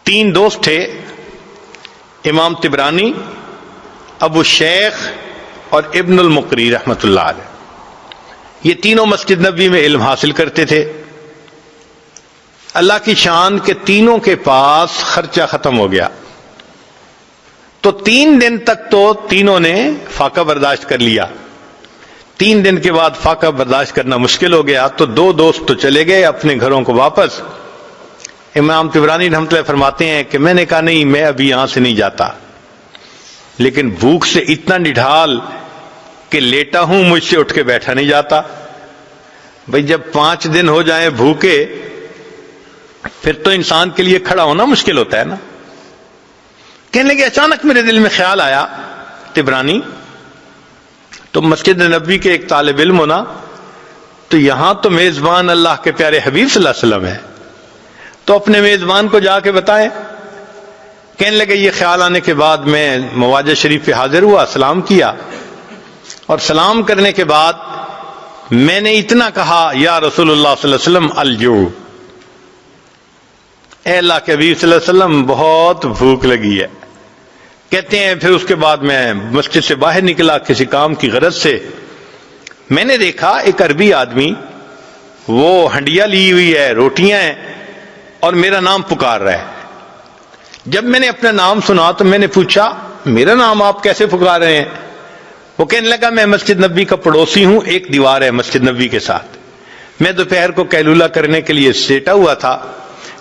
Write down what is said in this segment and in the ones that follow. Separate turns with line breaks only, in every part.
تین دوست تھے، امام طبرانی، ابو شیخ اور ابن المقری رحمۃ اللہ علیہ. یہ تینوں مسجد نبوی میں علم حاصل کرتے تھے. اللہ کی شان کے تینوں کے پاس خرچہ ختم ہو گیا، تو 3 دن تک تو تینوں نے فاقہ برداشت کر لیا. 3 دن کے بعد فاقہ برداشت کرنا مشکل ہو گیا، تو 2 دوست تو چلے گئے اپنے گھروں کو واپس. امام طبرانی رحمۃ اللہ فرماتے ہیں کہ میں نے کہا نہیں، میں ابھی یہاں سے نہیں جاتا، لیکن بھوک سے اتنا نڈھال کہ لیٹا ہوں، مجھ سے اٹھ کے بیٹھا نہیں جاتا. بھئی جب 5 دن ہو جائیں بھوکے، پھر تو انسان کے لیے کھڑا ہونا مشکل ہوتا ہے نا. کہنے لگے اچانک میرے دل میں خیال آیا، طبرانی تو مسجد نبوی کے ایک طالب علم ہونا، تو یہاں تو میزبان اللہ کے پیارے حبیب صلی اللہ علیہ وسلم ہے، تو اپنے میزبان کو جا کے بتائیں. کہنے لگے یہ خیال آنے کے بعد میں مواجہ شریف پہ حاضر ہوا، سلام کیا، اور سلام کرنے کے بعد میں نے اتنا کہا، یا رسول اللہ صلی اللہ علیہ وسلم الجوع، اے اللہ کے حبیب صلی اللہ علیہ وسلم بہت بھوک لگی ہے. کہتے ہیں پھر اس کے بعد میں مسجد سے باہر نکلا کسی کام کی غرض سے. میں نے دیکھا ایک عربی آدمی، وہ ہنڈیا لی ہوئی ہے، روٹیاں ہیں، اور میرا نام پکار رہا ہے. جب میں نے اپنا نام سنا تو میں نے پوچھا میرا نام آپ کیسے پکار رہے ہیں؟ وہ کہنے لگا میں مسجد نبوی کا پڑوسی ہوں، ایک دیوار ہے مسجد نبوی کے ساتھ. میں دوپہر کو قیلولہ کرنے کے لیے لیٹا ہوا تھا،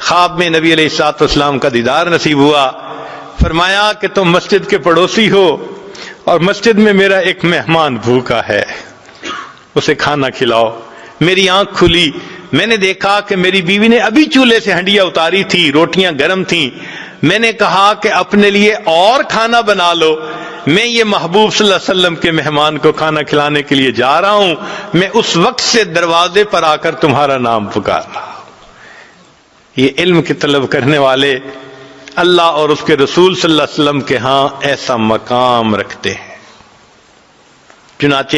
خواب میں نبی علیہ الصلوۃ والسلام کا دیدار نصیب ہوا. فرمایا کہ تم مسجد کے پڑوسی ہو اور مسجد میں میرا ایک مہمان بھوکا ہے، اسے کھانا کھلاؤ. میری آنکھ کھلی، میں نے دیکھا کہ میری بیوی نے ابھی چولہے سے ہنڈیا اتاری تھی، روٹیاں گرم تھیں. میں نے کہا کہ اپنے لیے اور کھانا بنا لو، میں یہ محبوب صلی اللہ علیہ وسلم کے مہمان کو کھانا کھلانے کے لیے جا رہا ہوں. میں اس وقت سے دروازے پر آ کر تمہارا نام پکار رہا ہوں. یہ علم کی طلب کرنے والے اللہ اور اس کے رسول صلی اللہ علیہ وسلم کے ہاں ایسا مقام رکھتے ہیں. چنانچہ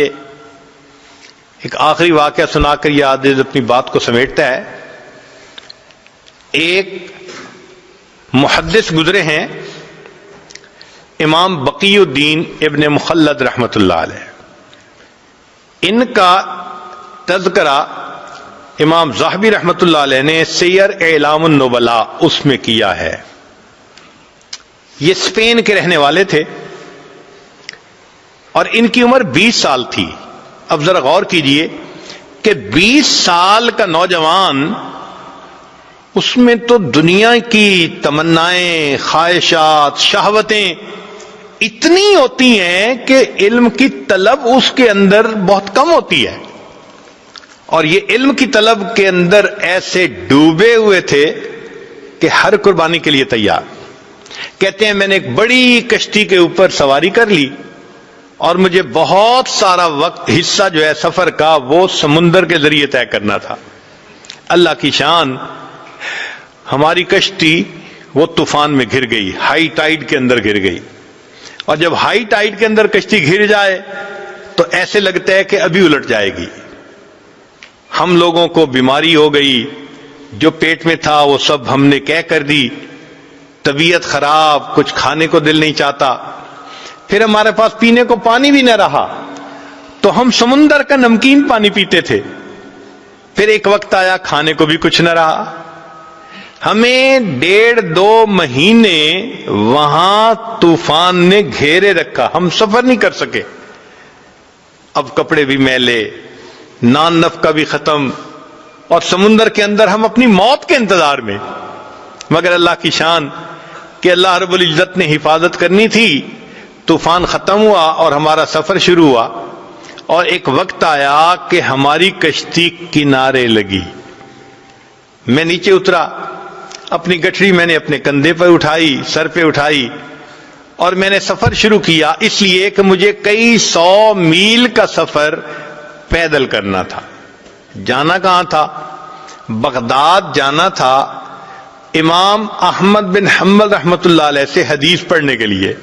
ایک آخری واقعہ سنا کر یہ عادت اپنی بات کو سمیٹتا ہے. ایک محدث گزرے ہیں، امام بقی الدین ابن مخلد رحمۃ اللہ علیہ. ان کا تذکرہ امام ذہبی رحمۃ اللہ علیہ نے سیر اعلام النبلاء اس میں کیا ہے. یہ اسپین کے رہنے والے تھے اور ان کی عمر 20 سال تھی. اب ذرا غور کیجئے کہ 20 سال کا نوجوان، اس میں تو دنیا کی تمنائیں، خواہشات، شہوتیں اتنی ہوتی ہیں کہ علم کی طلب اس کے اندر بہت کم ہوتی ہے. اور یہ علم کی طلب کے اندر ایسے ڈوبے ہوئے تھے کہ ہر قربانی کے لیے تیار. کہتے ہیں میں نے ایک بڑی کشتی کے اوپر سواری کر لی اور مجھے بہت سارا وقت، حصہ جو ہے سفر کا، وہ سمندر کے ذریعے طے کرنا تھا. اللہ کی شان، ہماری کشتی وہ طوفان میں گر گئی، ہائی ٹائیڈ کے اندر گر گئی. اور جب ہائی ٹائیڈ کے اندر کشتی گر جائے تو ایسے لگتا ہے کہ ابھی الٹ جائے گی. ہم لوگوں کو بیماری ہو گئی، جو پیٹ میں تھا وہ سب ہم نے کہہ کر دی، طبیعت خراب، کچھ کھانے کو دل نہیں چاہتا. پھر ہمارے پاس پینے کو پانی بھی نہ رہا تو ہم سمندر کا نمکین پانی پیتے تھے. پھر ایک وقت آیا کھانے کو بھی کچھ نہ رہا. ہمیں 1.5-2 مہینے وہاں طوفان نے گھیرے رکھا، ہم سفر نہیں کر سکے. اب کپڑے بھی میلے، نان نفقہ بھی ختم، اور سمندر کے اندر ہم اپنی موت کے انتظار میں. مگر اللہ کی شان کہ اللہ رب العزت نے حفاظت کرنی تھی. طوفان ختم ہوا اور ہمارا سفر شروع ہوا، اور ایک وقت آیا کہ ہماری کشتی کنارے لگی. میں نیچے اترا، اپنی گٹھڑی میں نے اپنے کندھے پر اٹھائی، سر پہ اٹھائی، اور میں نے سفر شروع کیا. اس لیے کہ مجھے کئی 100 میل کا سفر پیدل کرنا تھا. جانا کہاں تھا؟ بغداد جانا تھا، امام احمد بن حنبل رحمۃ اللہ علیہ سے حدیث پڑھنے کے لیے.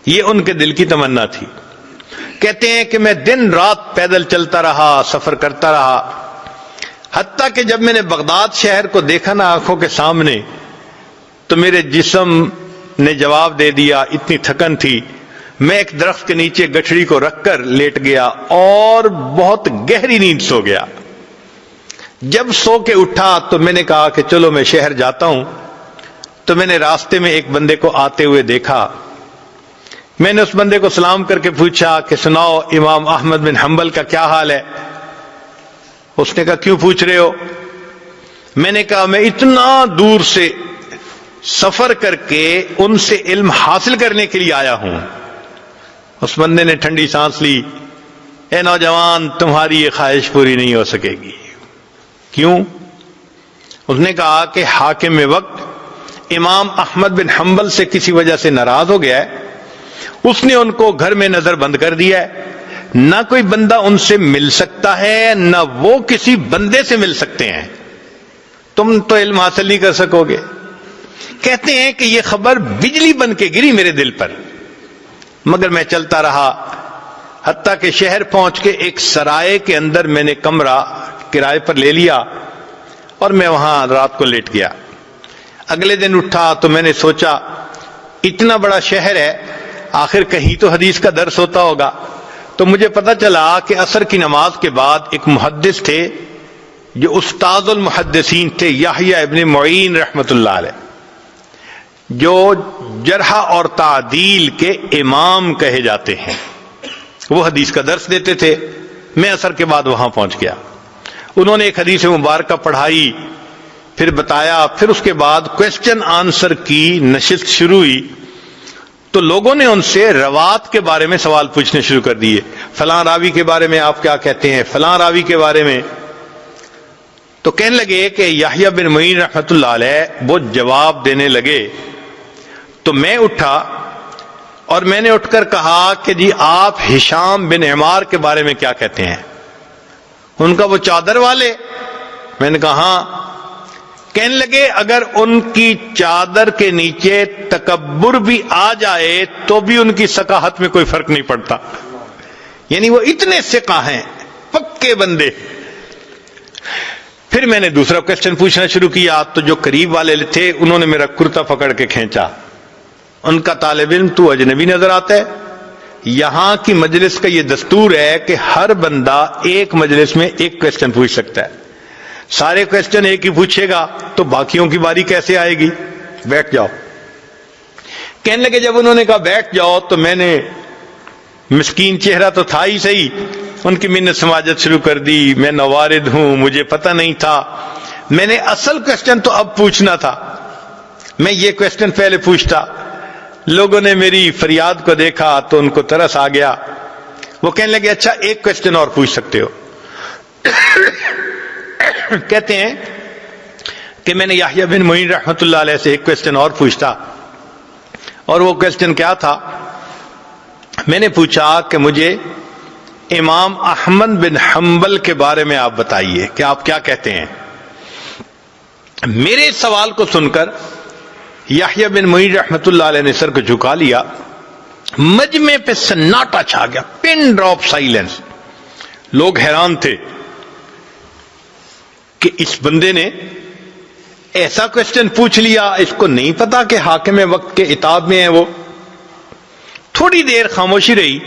یہ ان کے دل کی تمنا تھی. کہتے ہیں کہ میں دن رات پیدل چلتا رہا، سفر کرتا رہا، حتیٰ کہ جب میں نے بغداد شہر کو دیکھا نا آنکھوں کے سامنے، تو میرے جسم نے جواب دے دیا، اتنی تھکن تھی، میں ایک درخت کے نیچے گٹھڑی کو رکھ کر لیٹ گیا اور بہت گہری نیند سو گیا۔ جب سو کے اٹھا تو میں نے کہا کہ چلو میں شہر جاتا ہوں، تو میں نے راستے میں ایک بندے کو آتے ہوئے دیکھا۔ میں نے اس بندے کو سلام کر کے پوچھا کہ سناؤ امام احمد بن حنبل کا کیا حال ہے؟ اس نے کہا کیوں پوچھ رہے ہو؟ میں نے کہا میں اتنا دور سے سفر کر کے ان سے علم حاصل کرنے کے لیے آیا ہوں۔ اس بندے نے ٹھنڈی سانس لی، اے نوجوان تمہاری یہ خواہش پوری نہیں ہو سکے گی۔ کیوں؟ اس نے کہا کہ حاکم وقت امام احمد بن حنبل سے کسی وجہ سے ناراض ہو گیا ہے، اس نے ان کو گھر میں نظر بند کر دیا ہے، نہ کوئی بندہ ان سے مل سکتا ہے نہ وہ کسی بندے سے مل سکتے ہیں، تم تو علم حاصل نہیں کر سکو گے۔ کہتے ہیں کہ یہ خبر بجلی بن کے گری میرے دل پر، مگر میں چلتا رہا حتیٰ کہ شہر پہنچ کے ایک سرائے کے اندر میں نے کمرہ کرائے پر لے لیا اور میں وہاں رات کو لیٹ گیا۔ اگلے دن اٹھا تو میں نے سوچا اتنا بڑا شہر ہے، آخر کہیں تو حدیث کا درس ہوتا ہوگا۔ تو مجھے پتہ چلا کہ عصر کی نماز کے بعد ایک محدث تھے جو استاد المحدثین تھے، یحییٰ ابن معین رحمۃ اللہ علیہ، جو جرح اور تعدیل کے امام کہے جاتے ہیں، وہ حدیث کا درس دیتے تھے۔ میں عصر کے بعد وہاں پہنچ گیا، انہوں نے ایک حدیث مبارکہ پڑھائی، پھر بتایا، پھر اس کے بعد کوسچن آنسر کی نشست شروع ہوئی۔ تو لوگوں نے ان سے روات کے بارے میں سوال پوچھنے شروع کر دیے، فلاں راوی کے بارے میں آپ کیا کہتے ہیں، فلاں راوی کے بارے میں۔ تو کہنے لگے کہ یحییٰ بن معین رحمۃ اللہ علیہ وہ جواب دینے لگے، تو میں اٹھا اور میں نے اٹھ کر کہا کہ جی آپ ہشام بن عمار کے بارے میں کیا کہتے ہیں؟ ان کا وہ چادر والے؟ میں نے کہا ہاں۔ کہنے لگے اگر ان کی چادر کے نیچے تکبر بھی آ جائے تو بھی ان کی ثقافت میں کوئی فرق نہیں پڑتا، یعنی وہ اتنے ثقہ ہیں، پکے بندے۔ پھر میں نے دوسرا کوسچن پوچھنا شروع کیا، تو جو قریب والے تھے انہوں نے میرا کرتا پکڑ کے کھینچا، ان کا طالب علم تو اجنبی نظر آتا ہے، یہاں کی مجلس کا یہ دستور ہے کہ ہر بندہ ایک مجلس میں ایک کوسچن پوچھ سکتا ہے، سارے کوسچن ایک ہی پوچھے گا تو باقیوں کی باری کیسے آئے گی؟ بیٹھ جاؤ۔ کہنے لگے جب انہوں نے کہا بیٹھ جاؤ تو میں نے، مسکین چہرہ تو تھا ہی صحیح، ان کی منت سماجت شروع کر دی، میں نوارد ہوں، مجھے پتہ نہیں تھا، میں نے اصل کوسچن تو اب پوچھنا تھا، میں یہ کوسچن پہلے پوچھتا۔ لوگوں نے میری فریاد کو دیکھا تو ان کو ترس آ گیا، وہ کہنے لگے اچھا ایک کوسچن اور پوچھ سکتے ہو۔ کہتے ہیں کہ میں نے یحییٰ بن معین رحمۃ اللہ علیہ سے ایک کوسچن اور پوچھتا، اور وہ کوسچن کیا تھا؟ میں نے پوچھا کہ مجھے امام احمد بن حنبل کے بارے میں آپ بتائیے کہ آپ کیا کہتے ہیں۔ میرے سوال کو سن کر یحییٰ بن معین رحمۃ اللہ علیہ نے سر کو جھکا لیا، مجمع پہ سناٹا چھا گیا، پن ڈراپ سائلنس۔ لوگ حیران تھے کہ اس بندے نے ایسا کوسچن پوچھ لیا، اس کو نہیں پتا کہ حاکم وقت کے عتاب میں ہے وہ۔ تھوڑی دیر خاموشی رہی،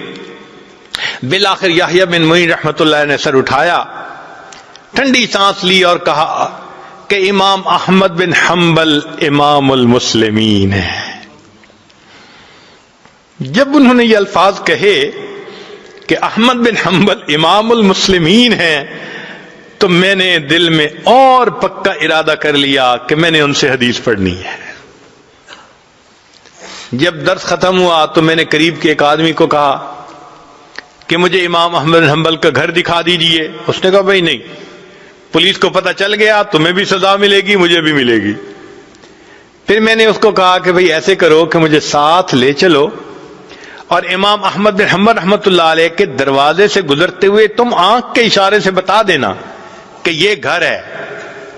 بالآخر یحییٰ بن معین رحمۃ اللہ نے سر اٹھایا، ٹھنڈی سانس لی اور کہا کہ امام احمد بن حنبل امام المسلمین ہے۔ جب انہوں نے یہ الفاظ کہے کہ احمد بن حنبل امام المسلمین ہیں تو میں نے دل میں اور پکا ارادہ کر لیا کہ میں نے ان سے حدیث پڑھنی ہے۔ جب درس ختم ہوا تو میں نے قریب کے ایک آدمی کو کہا کہ مجھے امام احمد بن حنبل کا گھر دکھا دیجئے۔ اس نے کہا بھائی نہیں، پولیس کو پتہ چل گیا تمہیں بھی سزا ملے گی، مجھے بھی ملے گی۔ پھر میں نے اس کو کہا کہ بھائی ایسے کرو کہ مجھے ساتھ لے چلو اور امام احمد بن حنبل رحمۃ اللہ علیہ کے دروازے سے گزرتے ہوئے تم آنکھ کے اشارے سے بتا دینا کہ یہ گھر ہے،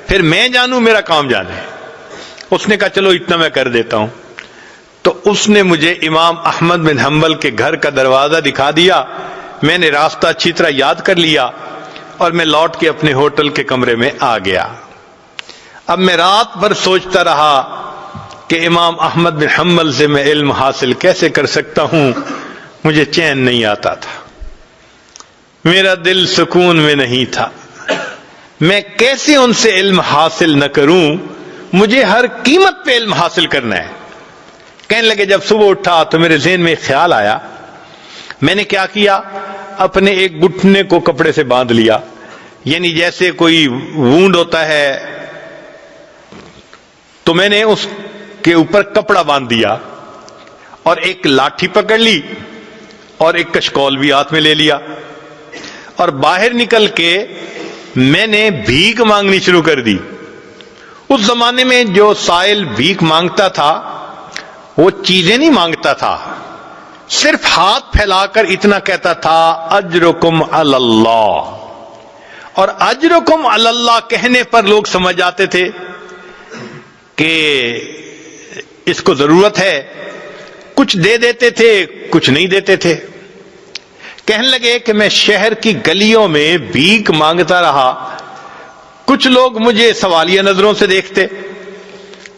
پھر میں جانوں میرا کام جانے۔ اس نے کہا چلو اتنا میں کر دیتا ہوں۔ تو اس نے مجھے امام احمد بن حنبل کے گھر کا دروازہ دکھا دیا، میں نے راستہ اچھی طرح یاد کر لیا اور میں لوٹ کے اپنے ہوٹل کے کمرے میں آ گیا۔ اب میں رات بھر سوچتا رہا کہ کہ امام احمد بن حنبل سے میں علم حاصل کیسے کر سکتا ہوں، مجھے چین نہیں آتا تھا، میرا دل سکون میں نہیں تھا، میں کیسے ان سے علم حاصل نہ کروں، مجھے ہر قیمت پہ علم حاصل کرنا ہے۔ کہنے لگے جب صبح اٹھا تو میرے ذہن میں ایک خیال آیا، میں نے کیا کیا، اپنے ایک گھٹنے کو کپڑے سے باندھ لیا، یعنی جیسے کوئی وونڈ ہوتا ہے تو میں نے اس کے اوپر کپڑا باندھ دیا اور ایک لاٹھی پکڑ لی اور ایک کشکول بھی ہاتھ میں لے لیا، اور باہر نکل کے میں نے بھیک مانگنی شروع کر دی۔ اس زمانے میں جو سائل بھیک مانگتا تھا وہ چیزیں نہیں مانگتا تھا، صرف ہاتھ پھیلا کر اتنا کہتا تھا اجرکم علی اللہ، اور اجرکم علی اللہ کہنے پر لوگ سمجھ جاتے تھے کہ اس کو ضرورت ہے، کچھ دے دیتے تھے کچھ نہیں دیتے تھے۔ کہنے لگے کہ میں شہر کی گلیوں میں بھیک مانگتا رہا، کچھ لوگ مجھے سوالیہ نظروں سے دیکھتے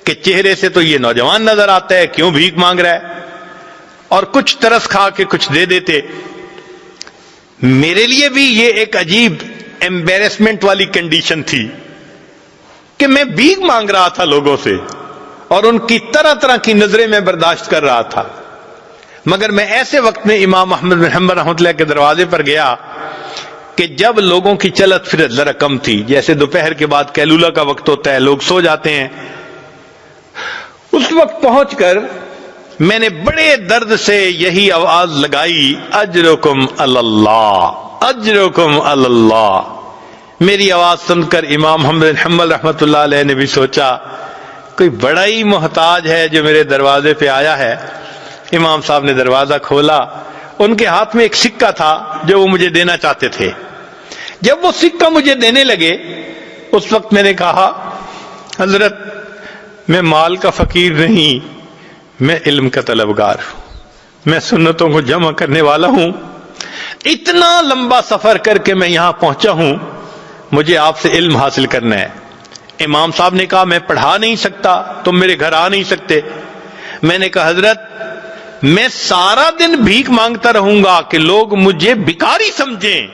کہ چہرے سے تو یہ نوجوان نظر آتا ہے، کیوں بھیک مانگ رہا ہے، اور کچھ ترس کھا کے کچھ دے دیتے۔ میرے لیے بھی یہ ایک عجیب ایمبیرسمنٹ والی کنڈیشن تھی کہ میں بھیک مانگ رہا تھا لوگوں سے، اور ان کی طرح طرح کی نظریں میں برداشت کر رہا تھا۔ مگر میں ایسے وقت میں امام احمد بن حنبل رحمۃ اللہ کے دروازے پر گیا کہ جب لوگوں کی چلت پھرت ذرا کم تھی، جیسے دوپہر کے بعد قیلولہ کا وقت ہوتا ہے، لوگ سو جاتے ہیں۔ اس وقت پہنچ کر میں نے بڑے درد سے یہی آواز لگائی، اجرکم علی اللہ، اجرکم علی اللہ۔ میری آواز سن کر امام احمد بن حنبل رحمۃ اللہ علیہ نے بھی سوچا کوئی بڑا ہی محتاج ہے جو میرے دروازے پہ آیا ہے۔ امام صاحب نے دروازہ کھولا، ان کے ہاتھ میں ایک سکہ تھا جو وہ مجھے دینا چاہتے تھے۔ جب وہ سکہ مجھے دینے لگے اس وقت میں نے کہا حضرت میں مال کا فقیر نہیں، میں علم کا طلبگار ہوں، میں سنتوں کو جمع کرنے والا ہوں، اتنا لمبا سفر کر کے میں یہاں پہنچا ہوں، مجھے آپ سے علم حاصل کرنا ہے۔ امام صاحب نے کہا میں پڑھا نہیں سکتا، تم میرے گھر آ نہیں سکتے۔ میں نے کہا حضرت میں سارا دن بھیک مانگتا رہوں گا کہ لوگ مجھے بھکاری سمجھیں،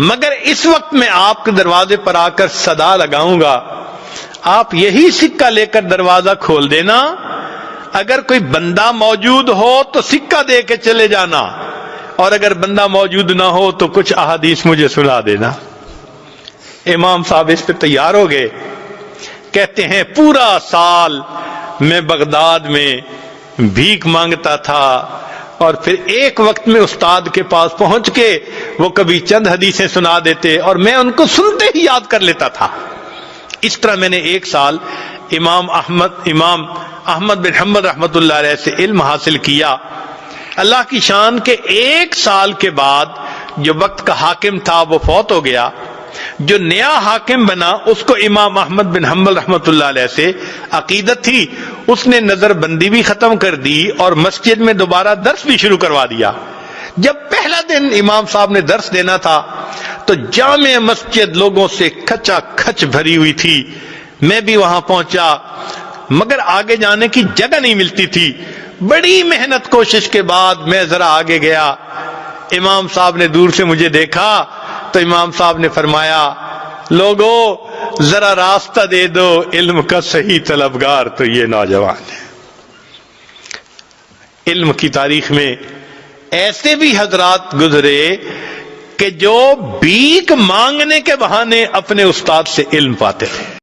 مگر اس وقت میں آپ کے دروازے پر آ کر صدا لگاؤں گا، آپ یہی سکہ لے کر دروازہ کھول دینا، اگر کوئی بندہ موجود ہو تو سکہ دے کے چلے جانا، اور اگر بندہ موجود نہ ہو تو کچھ احادیث مجھے سنا دینا۔ امام صاحب اس پہ تیار ہو گئے، کہتے ہیں پورا سال میں بغداد میں بھیک مانگتا تھا، اور پھر ایک وقت میں استاد کے پاس پہنچ کے وہ کبھی چند حدیثیں سنا دیتے اور میں ان کو سنتے ہی یاد کر لیتا تھا۔ اس طرح میں نے ایک سال امام احمد بن حنبل رحمۃ اللہ علیہ سے علم حاصل کیا۔ اللہ کی شان کے ایک سال کے بعد جو وقت کا حاکم تھا وہ فوت ہو گیا، جو نیا حاکم بنا اس کو امام احمد بن حنبل رحمۃ اللہ علیہ سے عقیدت تھی، اس نے نظر بندی بھی ختم کر دی اور مسجد میں دوبارہ درس بھی شروع کروا دیا۔ جب پہلا دن امام صاحب نے درس دینا تھا تو جامع مسجد لوگوں سے کھچا کھچ بھری ہوئی تھی، میں بھی وہاں پہنچا مگر آگے جانے کی جگہ نہیں ملتی تھی۔ بڑی محنت کوشش کے بعد میں ذرا آگے گیا، امام صاحب نے دور سے مجھے دیکھا تو امام صاحب نے فرمایا لوگو ذرا راستہ دے دو، علم کا صحیح طلبگار تو یہ نوجوان ہے۔ علم کی تاریخ میں ایسے بھی حضرات گزرے کہ جو بھیک مانگنے کے بہانے اپنے استاد سے علم پاتے تھے۔